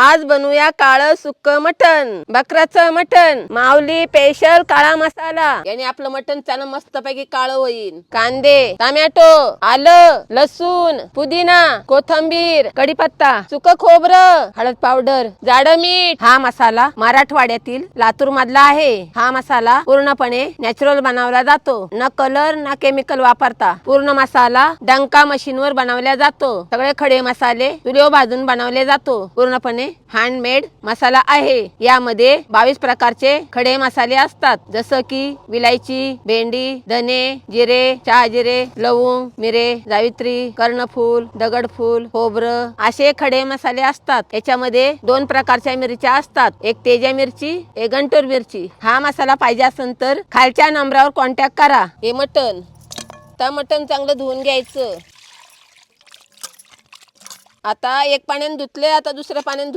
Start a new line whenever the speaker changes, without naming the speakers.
आज बनवूया काळं सुक्क मटण, बकराचं मटण, माऊली स्पेशल काळा मसाला। याने आपलं मटण त्यानं मस्तपैकी काळं होईल। कांदे, टोमॅटो, आलं, लसूण, पुदिना, कोथिंबीर, कढीपत्ता, सुकं खोबरं, हळद पावडर, जाडं मीठ। हा मसाला मराठवाड्यातील लातूर मधला आहे। हा मसाला पूर्णपणे नॅचरल बनवला जातो, न कलर न केमिकल वापरता। पूर्ण मसाला डंका मशीन वर बनवला जातो। सगळे खडे मसाले चुलीवर भाजून बनवले जातो। पूर्णपणे हँडमेड मसाला आहे। यामध्ये 22 प्रकारचे खडे मसाले असतात, जसं की विलायची, भेंडी, धने, जिरे, शहाजिरे, लवंग, मिरे, जावित्री, कर्णफूल, दगडफूल, खोबरं असे खडे मसाले असतात। याच्यामध्ये 2 प्रकारच्या मिरच्या असतात, एक तेजा मिरची, एक गंटूर मिरची। हा मसाला पाहिजे असेल तर खालच्या नंबरावर कॉन्टॅक्ट करा। हे मटण चांगलं धुवून घ्यायचं। आता एक पाण्याने धुतले, आता दुसऱ्या पाण्याने